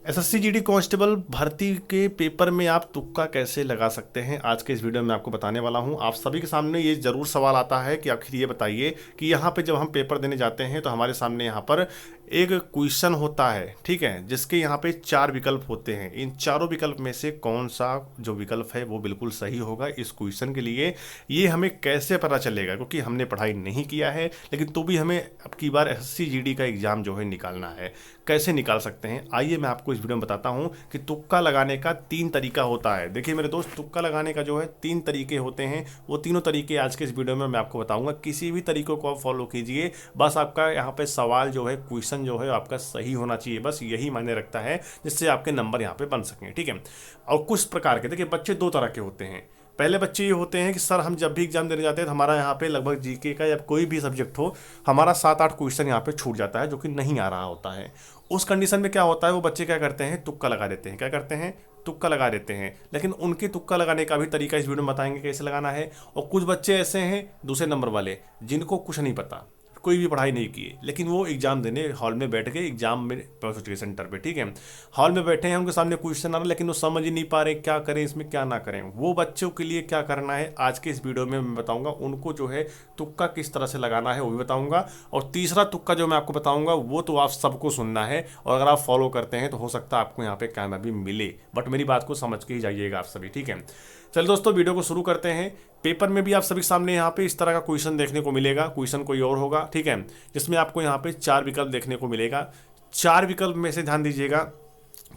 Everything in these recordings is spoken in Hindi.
एसएससी जीडी कांस्टेबल भर्ती के पेपर में आप तुक्का कैसे लगा सकते हैं, आज के इस वीडियो में आपको बताने वाला हूं। आप सभी के सामने ये जरूर सवाल आता है कि आखिर ये बताइए कि यहाँ पे जब हम पेपर देने जाते हैं तो हमारे सामने यहाँ पर एक क्वेश्चन होता है, ठीक है, जिसके यहाँ पे 4 विकल्प होते हैं। इन चारों विकल्प में से कौन सा जो विकल्प है वो बिल्कुल सही होगा इस क्वेश्चन के लिए, ये हमें कैसे पता चलेगा? क्योंकि हमने पढ़ाई नहीं किया है, लेकिन तो भी हमें अब की बार एसएससी जीडी का एग्जाम जो है निकालना है। कैसे निकाल सकते हैं, आइए मैं आपको इस वीडियो में बताता हूं कि तुक्का लगाने का 3 तरीका होता है। देखिए मेरे दोस्त, तुक्का लगाने का जो है 3 तरीके होते हैं। वो तीनों तरीके आज के इस वीडियो में मैं आपको बताऊंगा। किसी भी तरीकों को आप फॉलो कीजिए, बस आपका यहाँ पे सवाल जो है, क्वेश्चन जो है आपका सही होना चाहिए, बस यही मायने रखता है, जिससे आपके नंबर यहाँ पे बन सकें, ठीक है। और कुछ प्रकार के, देखिए बच्चे 2 तरह के होते हैं। पहले बच्चे ये होते हैं कि सर हम जब भी एग्जाम देने जाते हैं तो हमारा यहाँ पे लगभग जीके का या कोई भी सब्जेक्ट हो, हमारा 7-8 क्वेश्चन यहाँ पे छूट जाता है जो कि नहीं आ रहा होता है। उस कंडीशन में क्या होता है, वो बच्चे क्या करते हैं, तुक्का लगा देते हैं। क्या करते हैं? तुक्का लगा देते हैं। लेकिन उनके तुक्का लगाने का भी तरीका इस वीडियो में बताएंगे कैसे लगाना है। और कुछ बच्चे ऐसे हैं दूसरे नंबर वाले, जिनको कुछ नहीं पता, कोई भी पढ़ाई नहीं की, लेकिन वो एग्जाम देने हॉल में बैठ गए, एग्जाम में पहुंच सेंटर पे, ठीक है, हॉल में बैठे हैं, उनके सामने क्वेश्चन आ रहा है, लेकिन वो समझ ही नहीं पा रहे क्या करें इसमें, क्या ना करें। वो बच्चों के लिए क्या करना है आज के इस वीडियो में मैं बताऊंगा। उनको जो है तुक्का किस तरह से लगाना है वो भी बताऊंगा। और तीसरा तुक्का जो मैं आपको बताऊंगा वो तो आप सबको सुनना है, और अगर आप फॉलो करते हैं तो हो सकता है आपको यहाँ पे कामयाबी मिले, बट मेरी बात को समझ के ही जाइएगा आप सभी, ठीक है। चलिए दोस्तों, वीडियो को शुरू करते हैं। पेपर में भी आप सभी सामने यहाँ पे इस तरह का क्वेश्चन देखने को मिलेगा। क्वेश्चन कोई और होगा, ठीक है, जिसमें आपको यहाँ पे 4 विकल्प देखने को मिलेगा। 4 विकल्प में से ध्यान दीजिएगा,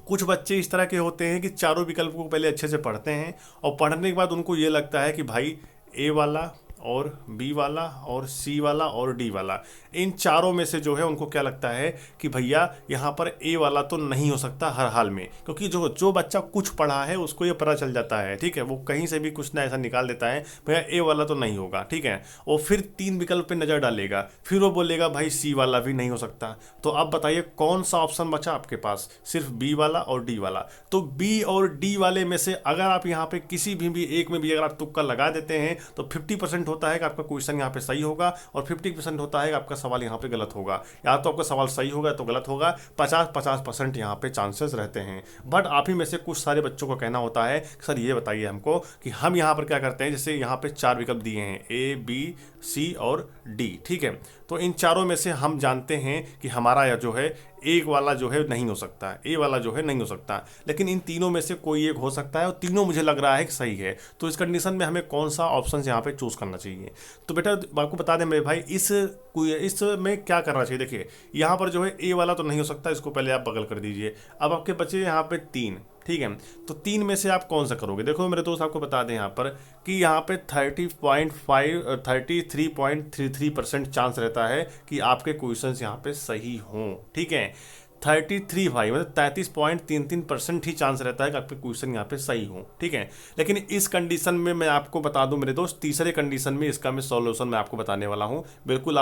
कुछ बच्चे इस तरह के होते हैं कि चारों विकल्प को पहले अच्छे से पढ़ते हैं, और पढ़ने के बाद उनको ये लगता है कि भाई ए वाला और बी वाला और सी वाला और डी वाला, इन चारों में से जो है उनको क्या लगता है कि भैया यहाँ पर ए वाला तो नहीं हो सकता हर हाल में। क्योंकि जो जो बच्चा कुछ पढ़ा है उसको ये पता चल जाता है, ठीक है, वो कहीं से भी कुछ ना ऐसा निकाल देता है, भैया ए वाला तो नहीं होगा, ठीक है। और फिर 3 विकल्प पे नज़र डालेगा, फिर वो बोलेगा भाई सी वाला भी नहीं हो सकता। तो आप बताइए कौन सा ऑप्शन बचा आपके पास? सिर्फ बी वाला और डी वाला। तो बी और डी वाले में से अगर आप यहाँ पे किसी भी एक में भी अगर आप तुक्का लगा देते हैं तो 50% होता है कि आपका क्वेश्चन यहाँ पे सही होगा, और 50% होता है कि आपका सवाल यहाँ पे गलत होगा। या तो आपका सवाल सही होगा तो गलत होगा। 50-50% यहाँ पे चांसेस रहते हैं। बट आप ही में से कुछ सारे बच्चों को कहना होता है सर ये बताइए हमको कि हम यहाँ पर क्या करते हैं, जैसे यहाँ पे 4 विकल्प दिए हैं, ए बी सी और डी, ठीक है। तो इन चारों में से हम जानते हैं कि हमारा जो है एक वाला जो है नहीं हो सकता, ए वाला जो है नहीं हो सकता, लेकिन इन तीनों में से कोई एक हो सकता है, और तीनों मुझे लग रहा है कि सही है। तो इस कंडीशन में हमें कौन सा ऑप्शन यहाँ पे चूज करना चाहिए? तो बेटा आपको बता दें मेरे भाई, इसमें क्या करना चाहिए। देखिए यहाँ पर जो है ए वाला तो नहीं हो सकता, इसको पहले आप बगल कर दीजिए। अब आपके बचे यहाँ पे 3, ठीक है। तो 3 में से आप कौन सा करोगे? देखो मेरे दोस्त, आपको बता दें यहाँ पर कि यहाँ पे 33.33% चांस रहता है कि आपके क्वेश्चंस यहाँ पे सही हों, ठीक है। 33 भाई मतलब 33.33% ही चांस रहता है कि आपके क्वेश्चन यहाँ पे सही हो, ठीक है। लेकिन इस कंडीशन में मैं आपको बता दूं मेरे दोस्त, तीसरे कंडीशन में इसका मैं सॉल्यूशन मैं आपको बताने वाला हूँ। बिल्कुल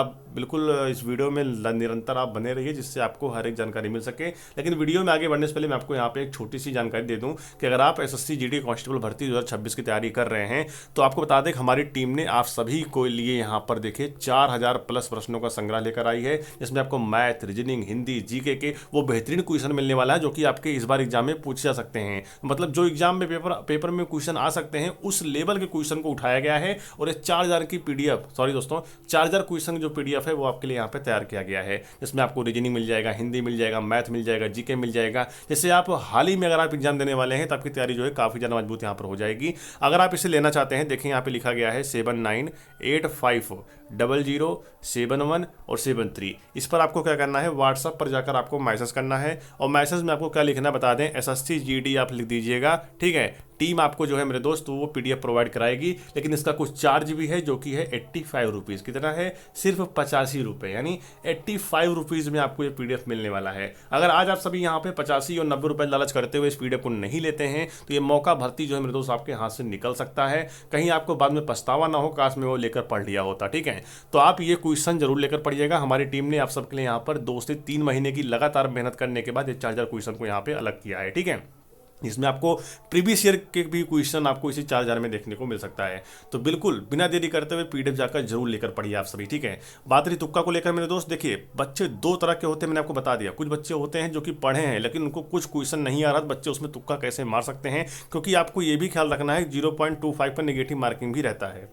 इस वीडियो में निरंतर आप बने रहिए, जिससे आपको हर एक जानकारी मिल सके। लेकिन वीडियो में आगे बढ़ने से पहले मैं आपको यहाँ पे एक छोटी सी जानकारी दे दूँ कि अगर आप एसएससी जीडी कांस्टेबल भर्ती 2026 की तैयारी कर रहे हैं तो आपको बता दें कि हमारी टीम ने आप सभी को लिए यहाँ पर देखिए 4000 प्लस प्रश्नों का संग्रह लेकर आई है, जिसमें आपको मैथ, रीजनिंग, हिंदी, जीके के वो बेहतरीन क्वेश्चन मिलने वाला है, जो कि आपके इस बार एग्जाम में पूछे जा सकते हैं। मतलब जो एग्जाम में पेपर में क्वेश्चन आ सकते हैं उस लेवल के क्वेश्चन को उठाया गया है, और ये 4000 की पीडीएफ, सॉरी दोस्तों 4000 क्वेश्चन जो पीडीएफ है वो आपके लिए यहाँ पे तैयार किया गया है, जिसमें आपको रीजनिंग मिल जाएगा, हिंदी मिल जाएगा, मैथ मिल जाएगा, जीके मिल जाएगा। जैसे आप हाल ही में अगर आप एग्जाम देने वाले हैं तो आपकी तैयारी जो है काफी ज्यादा मजबूत यहाँ पर हो जाएगी। अगर आप इसे लेना चाहते हैं, देखिए यहाँ पे लिखा गया है 79850071 और 73। इस पर आपको क्या करना है, व्हाट्सएप पर जाकर आपको मैसेज करना है, और मैसेज में आपको क्या लिखना है बता दें, एसएससी जीडी आप लिख दीजिएगा, ठीक है। टीम आपको जो है मेरे दोस्त वो पीडीएफ प्रोवाइड कराएगी, लेकिन इसका कुछ चार्ज भी है जो कि है 85 रुपीज़। कितना है? सिर्फ 85 रुपये, यानी 85 रुपीज़ में आपको ये पीडीएफ मिलने वाला है। अगर आज आप सभी यहाँ पे 85 और 90 रुपये लालच करते हुए इस पीडीएफ को नहीं लेते हैं तो ये मौका भर्ती जो है मेरे दोस्त आपके हाथ से निकल सकता है। कहीं आपको बाद में पछतावा ना हो, काश में वो लेकर पढ़ लिया होता, ठीक है। तो आप ये क्वेश्चन जरूर लेकर पढ़िएगा। हमारी टीम ने आप सबके लिए यहाँ पर 2 से 3 महीने की लगातार मेहनत करने के बाद ये 4000 क्वेश्चन को यहाँ पे अलग किया है, ठीक है। इसमें आपको प्रीवियस ईयर के भी क्वेश्चन आपको इसी 4000 में देखने को मिल सकता है। तो बिल्कुल बिना देरी करते हुए पीडीएफ जाकर जरूर लेकर पढ़िए आप सभी, ठीक है। बात रही तुक्का को लेकर मेरे दोस्त, देखिए बच्चे दो तरह के होते हैं, मैंने आपको बता दिया। कुछ बच्चे होते हैं जो कि पढ़े हैं लेकिन उनको कुछ क्वेश्चन नहीं आ रहा, बच्चे उसमें तुक्का कैसे मार सकते हैं, क्योंकि आपको ये भी ख्याल रखना है 0.25 का नेगेटिव मार्किंग भी रहता है,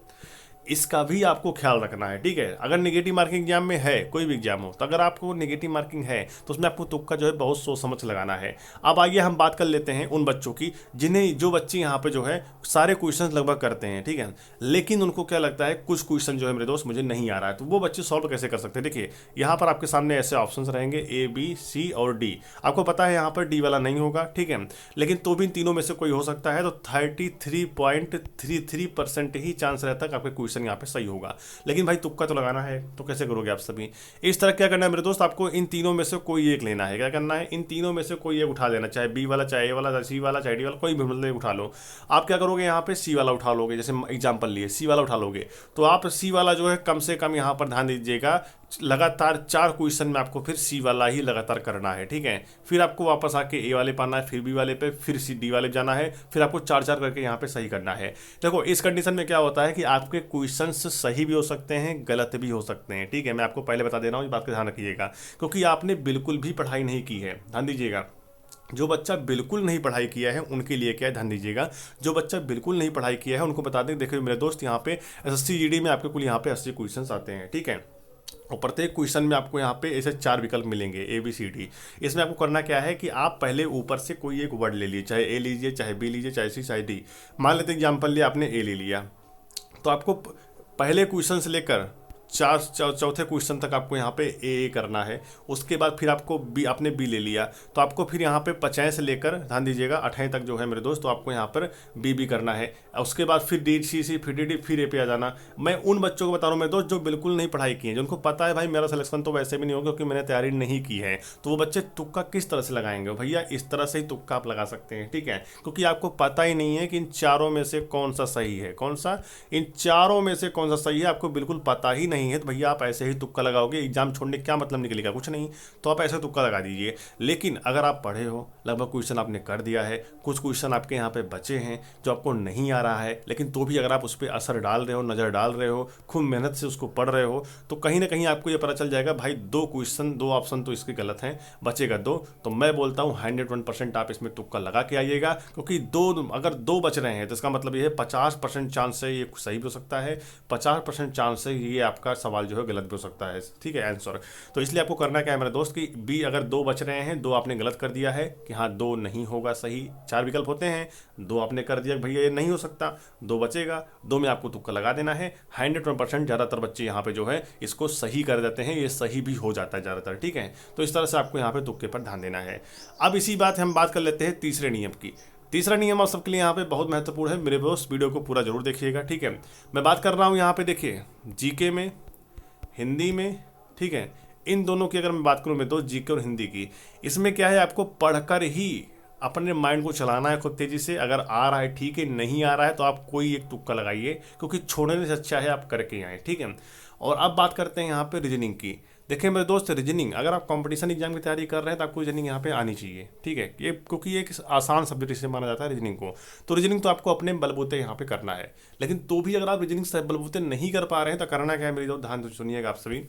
इसका भी आपको ख्याल रखना है, ठीक है। अगर नेगेटिव मार्किंग एग्जाम में है, कोई भी एग्जाम हो, तो अगर आपको नेगेटिव मार्किंग है तो उसमें आपको तुक्का जो है बहुत सोच समझ लगाना है। अब आइए हम बात कर लेते हैं उन बच्चों की जो बच्चे यहाँ पे जो है सारे क्वेश्चन लगभग करते हैं, ठीक है, लेकिन उनको क्या लगता है कुछ क्वेश्चन जो है मेरे दोस्त मुझे नहीं आ रहा है, तो वो बच्चे सॉल्व कैसे कर सकते हैं। देखिए यहाँ पर आपके सामने ऐसे ऑप्शन रहेंगे A B C और D। आपको पता है यहाँ पर D वाला नहीं होगा, ठीक है, लेकिन तो भी इन तीनों में से कोई हो सकता है। तो 33.33% ही चांस रहता है कि आपके क्वेश्चन यहाँ पे सही होगा, लेकिन भाई तुक्का तो लगाना है, तो कैसे करोगे आप सभी। इस तरह क्या करना है मेरे दोस्त, आपको इन तीनों में से कोई एक लेना है। क्या करना है, इन तीनों में से कोई एक उठा लेना, चाहे बी वाला, चाहे ए वाला, चाहे सी वाला, चाहे डी वाला, कोई भी मतलब उठा लो। आप क्या करोगे, यहाँ पे सी वाला उठा लोगे, जैसे एग्जाम्पल लिए सी वाला उठा लोगे, तो आप सी वाला जो है कम से कम यहाँ पर ध्यान दीजिएगा, लगातार 4 क्वेश्चन में आपको फिर सी वाला ही लगातार करना है, ठीक है। फिर आपको वापस आके ए वाले पे आना है, फिर बी वाले पे, फिर सी डी वाले जाना है, फिर आपको 4-4 करके यहाँ पे सही करना है। देखो इस कंडीशन में क्या होता है कि आपके क्वेश्चंस सही भी हो सकते हैं, गलत भी हो सकते हैं, ठीक है। मैं आपको पहले बता दे रहा हूँ, इस बात का ध्यान रखिएगा, क्योंकि आपने बिल्कुल भी पढ़ाई नहीं की है। ध्यान दीजिएगा, जो बच्चा बिल्कुल नहीं पढ़ाई किया है उनके लिए क्या है, ध्यान दीजिएगा, जो बच्चा बिल्कुल नहीं पढ़ाई किया है उनको बता दें, देखिए मेरे दोस्त यहाँ पे SSC GD में आपके कुल यहाँ पे 80 क्वेश्चन आते हैं, ठीक है, और प्रत्येक क्वेश्चन में आपको यहाँ पे ऐसे 4 विकल्प मिलेंगे A B C D। इसमें आपको करना क्या है कि आप पहले ऊपर से कोई एक वर्ड ले लीजिए, चाहे A लीजिए, चाहे B लीजिए, चाहे C, चाहे D। मान लेते हैं एग्जाम्पल लिया आपने A ले लिया, तो आपको पहले क्वेश्चन से लेकर चौथे क्वेश्चन तक आपको यहाँ पे ए करना है। उसके बाद फिर आपको बी, आपने बी ले लिया, तो आपको फिर यहाँ पे 50 से लेकर ध्यान दीजिएगा 28 तक जो है मेरे दोस्त, तो आपको यहाँ पर बी करना है। उसके बाद फिर डी सी सी, फिर डी, फिर ए पे आ जाना। मैं उन बच्चों को बता रहा हूँ मेरे दोस्त जो बिल्कुल नहीं पढ़ाई की है, जिनको पता है भाई मेरा सिलेक्शन तो वैसे भी नहीं होगा क्योंकि मैंने तैयारी नहीं की है, तो वो बच्चे तुक्का किस तरह से लगाएंगे भैया, इस तरह से ही तुक्का आप लगा सकते हैं, ठीक है, क्योंकि आपको पता ही नहीं है कि इन चारों में से कौन सा सही है, कौन सा, इन चारों में से कौन सा सही है, आपको बिल्कुल पता ही नहीं है, तो भैया आप ऐसे ही तुक्का लगाओगे, एग्जाम छोड़ने क्या मतलब निकलेगा, कुछ नहीं, तो आप ऐसे तुक्का लगा दीजिए। लेकिन अगर आप पढ़े हो, लगभग क्वेश्चन आपने कर दिया है, कुछ क्वेश्चन आपके यहाँ पे बचे हैं जो आपको नहीं आ रहा है, लेकिन तो भी अगर आप उस पर असर डाल रहे हो, नज़र डाल रहे हो, खूब मेहनत से उसको पढ़ रहे हो, तो कहीं ना कहीं आपको ये पता चल जाएगा भाई 2 ऑप्शन तो इसके गलत हैं, बचेगा 2। तो मैं बोलता हूँ 101% आप इसमें तुक्का लगा के आइएगा, क्योंकि अगर 2 बच रहे हैं तो इसका मतलब ये है 50% चांस से ये सही भी हो सकता है, 50% चांस से ये आपका सवाल जो है गलत भी हो सकता है, ठीक है, आंसर। तो इसलिए आपको करना क्या है मेरे दोस्त कि बी अगर 2 बच रहे हैं, 2 आपने गलत कर दिया है कि हाँ 2 नहीं होगा सही, 4 विकल्प होते हैं, 2 आपने कर दिया भैया ये नहीं हो सकता, 2 बचेगा, 2 में आपको तुक्का लगा देना है। 101% ज़्यादातर बच्चे यहाँ पे जो है इसको सही कर देते हैं, ये सही भी हो जाता है ज़्यादातर, ठीक है। तो इस तरह से आपको यहाँ पे तुक्के पर ध्यान देना है। अब इसी बात हम बात कर लेते हैं तीसरे नियम की। तीसरा नियम आप सबके लिए यहाँ पे बहुत महत्वपूर्ण है, मेरे दोस्त वीडियो को पूरा जरूर देखिएगा, ठीक है। मैं बात कर रहा हूँ यहाँ पे देखिए जीके में, हिंदी में, ठीक है, इन दोनों की अगर मैं बात करूँ मेरे दोस्त जीके और हिंदी की, इसमें क्या है आपको पढ़कर ही अपने माइंड को चलाना है खूब तेज़ी से। अगर आ रहा है ठीक है, नहीं आ रहा है तो आप कोई एक तुक्का लगाइए, क्योंकि छोड़ने से अच्छा है आप करके आए, ठीक है। और अब बात करते हैं यहाँ पे रीजनिंग की। देखिए मेरे दोस्त, रीजनिंग अगर आप कंपटीशन एग्जाम की तैयारी कर रहे हैं तो आपको रीजनिंग यहाँ पे आनी चाहिए, ठीक है, ये क्योंकि ये एक आसान सब्जेक्ट इसे माना जाता है रीजनिंग को। तो रीजनिंग तो आपको अपने बलबूते यहाँ पे करना है, लेकिन तो भी अगर आप रीजनिंग से बलबूते नहीं कर पा रहे हैं तो करना क्या है मेरे दोस्त, ध्यान सुनिएगा आप सभी।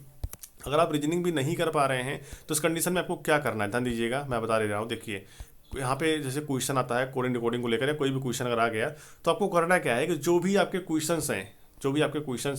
अगर आप रीजनिंग भी नहीं कर पा रहे हैं तो इस कंडीशन में आपको क्या करना है, ध्यान दीजिएगा, मैं बता दे रहा हूँ। देखिए यहाँ पे जैसे क्वेश्चन आता है कोडिंग रिकॉर्डिंग को लेकर, कोई भी क्वेश्चन अगर आ गया तो आपको करना क्या है कि जो भी आपके क्वेश्चंस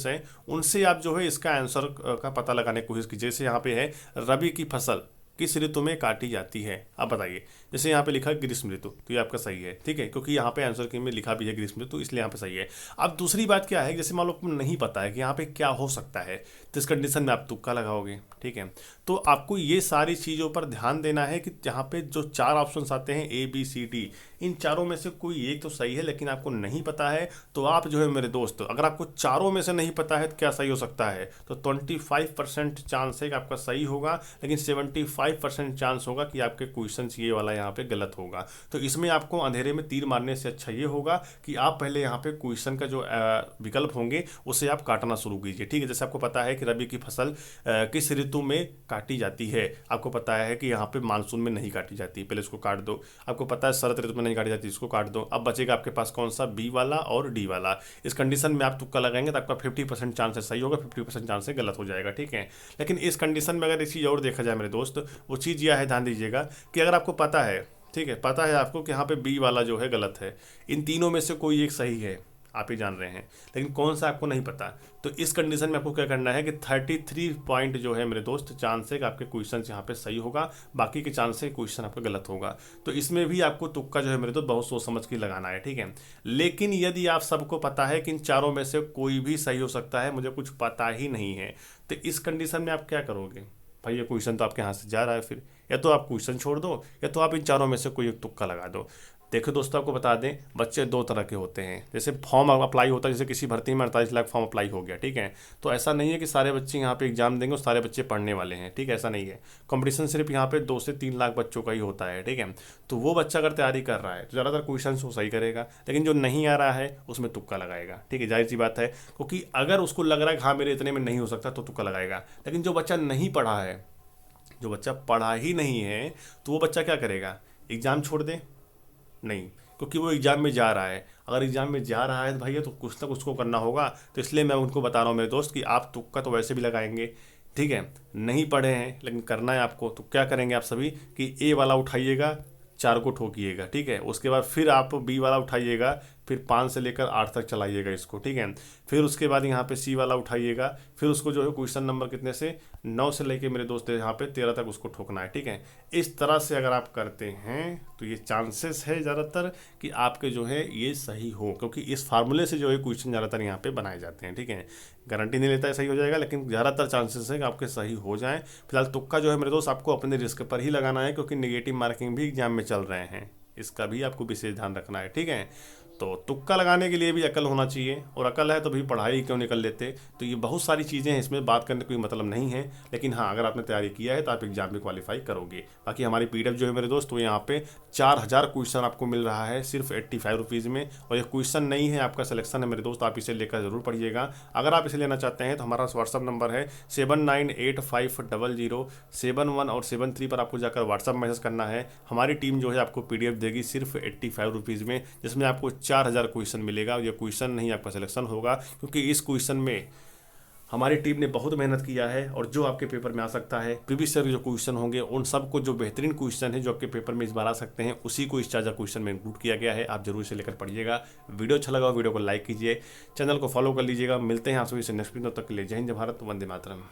हैं उनसे आप जो है इसका आंसर का पता लगाने की कोशिश कीजिए। जैसे यहाँ पे है रबी की फसल किस ऋतु में काटी जाती है, आप बताइए। जैसे यहाँ पे लिखा है ग्रीष्म ऋतु, तो ये आपका सही है, ठीक है, क्योंकि यहाँ पे आंसर की में लिखा भी है ग्रीष्म ऋतु, इसलिए यहाँ पे सही है। अब दूसरी बात क्या है, जैसे मान लो आपको नहीं पता है कि यहाँ पे क्या हो सकता है, तो इस कंडीशन में आप तुक्का लगाओगे, ठीक है। तो आपको ये सारी चीज़ों पर ध्यान देना है कि यहाँ पे जो 4 ऑप्शन आते हैं A B C D, इन चारों में से कोई एक तो सही है, लेकिन आपको नहीं पता है तो आप जो है मेरे दोस्त, अगर आपको चारों में से नहीं पता है तो क्या सही हो सकता है, तो 25% चांस है कि आपका सही होगा, लेकिन 75 95% चांस होगा कि आपके क्वेश्चन ये वाला यहाँ पे गलत होगा। तो इसमें आपको अंधेरे में तीर मारने से अच्छा ये होगा कि आप पहले यहाँ पे क्वेश्चन का जो विकल्प होंगे उसे आप काटना शुरू कीजिए। ठीक है, जैसे आपको पता है कि रबी की फसल किस ऋतु में काटी जाती है, आपको पता है कि यहाँ पे मानसून में नहीं काटी जाती, पहले इसको काट दो। आपको पता है शरद ऋतु में नहीं काटी जाती, इसको काट दो। अब बचेगा आपके पास कौन सा, बी वाला और डी वाला। इस कंडीशन में आप तुक्का लगाएंगे तो आपका 50% चांस है सही होगा, 50% चांस है गलत हो जाएगा। ठीक है, लेकिन इस कंडीशन में अगर एक चीज़ और देखा जाए मेरे दोस्त, वो चीज़ यह है, ध्यान दीजिएगा कि अगर आपको पता है, ठीक है, पता है आपको कि यहाँ पे बी वाला जो है गलत है, इन तीनों में से कोई एक सही है, आप ही जान रहे हैं, लेकिन कौन सा आपको नहीं पता, तो इस कंडीशन में आपको क्या करना है कि 33 पॉइंट जो है मेरे दोस्त चांस है कि आपके क्वेश्चन यहाँ पे सही होगा, बाकी के चांस है क्वेश्चन आपका गलत होगा। तो इसमें भी आपको तुक्का जो है मेरे दोस्त बहुत सोच समझ के लगाना है। ठीक है, लेकिन यदि आप सबको पता है कि इन चारों में से कोई भी सही हो सकता है, मुझे कुछ पता ही नहीं है, तो इस कंडीशन में आप क्या करोगे भाई, ये क्वेश्चन तो आपके हाथ से जा रहा है, फिर या तो आप क्वेश्चन छोड़ दो या तो आप इन चारों में से कोई एक तुक्का लगा दो। देखो दोस्तों, आपको बता दें, बच्चे दो तरह के होते हैं। जैसे फॉर्म अप्लाई होता है, जैसे किसी भर्ती में 48 लाख फॉर्म अप्लाई हो गया, ठीक है, तो ऐसा नहीं है कि सारे बच्चे यहाँ पे एग्जाम देंगे और सारे बच्चे पढ़ने वाले हैं। ठीक है, ऐसा नहीं है। कंपटीशन सिर्फ यहाँ पे 2 से 3 लाख बच्चों का ही होता है। ठीक है, तो वो बच्चा अगर तैयारी कर रहा है तो ज़्यादातर क्वेश्चन वो सही करेगा, लेकिन जो नहीं आ रहा है उसमें तुक्का लगाएगा। ठीक है, जाहिर सी बात है, क्योंकि अगर उसको लग रहा है कि हाँ मेरे इतने में नहीं हो सकता तो तुक्का लगाएगा। लेकिन जो बच्चा नहीं पढ़ा है, जो बच्चा पढ़ा ही नहीं है, तो वो बच्चा क्या करेगा, एग्ज़ाम छोड़ दे? नहीं, क्योंकि वो एग्ज़ाम में जा रहा है। अगर एग्ज़ाम में जा रहा है तो भैया तो कुछ ना कुछ को करना होगा। तो इसलिए मैं उनको बता रहा हूँ मेरे दोस्त कि आप तुक्का तो वैसे भी लगाएंगे, ठीक है, नहीं पढ़े हैं लेकिन करना है आपको, तो क्या करेंगे आप सभी कि ए वाला उठाइएगा, 4 को ठोकिएगा। ठीक है, उसके बाद फिर आप बी वाला उठाइएगा, फिर 5 से लेकर 8 तक चलाइएगा इसको। ठीक है, फिर उसके बाद यहाँ पे सी वाला उठाइएगा, फिर उसको जो है क्वेश्चन नंबर कितने से 9 से लेके मेरे दोस्त यहाँ पे 13 तक उसको ठोकना है। ठीक है, इस तरह से अगर आप करते हैं तो ये चांसेस है ज़्यादातर कि आपके जो है ये सही हो, क्योंकि इस फार्मूले से जो है क्वेश्चन ज़्यादातर यहाँ पे बनाए जाते हैं। ठीक है, गारंटी नहीं लेता है सही हो जाएगा, लेकिन ज़्यादातर चांसेस है कि आपके सही हो जाएं। फिलहाल तुक्का जो है मेरे दोस्त आपको अपने रिस्क पर ही लगाना है, क्योंकि नेगेटिव मार्किंग भी एग्जाम में चल रहे हैं, इसका भी आपको विशेष ध्यान रखना है। ठीक है, तो तुक्का लगाने के लिए भी अकल होना चाहिए, और अकल है तो भी पढ़ाई क्यों निकल लेते। तो ये बहुत सारी चीज़ें हैं, इसमें बात करने का कोई मतलब नहीं है, लेकिन हाँ अगर आपने तैयारी किया है तो आप एग्जाम में क्वालिफाई करोगे। बाकी हमारी पीडीएफ जो है मेरे दोस्त, वो यहाँ पे 4000 क्वेश्चन आपको मिल रहा है सिर्फ 85 रुपीज़ में, और ये क्वेश्चन नहीं है, आपका सिलेक्शन है मेरे दोस्त, आप इसे लेकर जरूर पढ़िएगा। अगर आप इसे लेना चाहते हैं तो हमारा व्हाट्सअप नंबर है 79850071 और 73 पर आपको जाकर व्हाट्सअप मैसेज करना है। हमारी टीम जो है आपको पीडीएफ देगी सिर्फ 85 रुपीज़ में, जिसमें आपको 4000 क्वेश्चन मिलेगा। ये क्वेश्चन नहीं आपका सिलेक्शन होगा, क्योंकि इस क्वेश्चन में हमारी टीम ने बहुत मेहनत किया है, और जो आपके पेपर में आ सकता है, प्रीवियस ईयर के जो क्वेश्चन होंगे उन सबको, जो बेहतरीन क्वेश्चन है जो आपके पेपर में इस बार आ सकते हैं, उसी को इस 4000 क्वेश्चन में इंक्लूड किया गया है। आप जरूर इसे लेकर पढ़िएगा। वीडियो अच्छा लगा वीडियो को लाइक कीजिए, चैनल को फॉलो कर लीजिएगा। मिलते हैं आप सभी से नेक्स्ट वीडियो, तक के लिए जय हिंद, जय भारत, वंदे मातरम।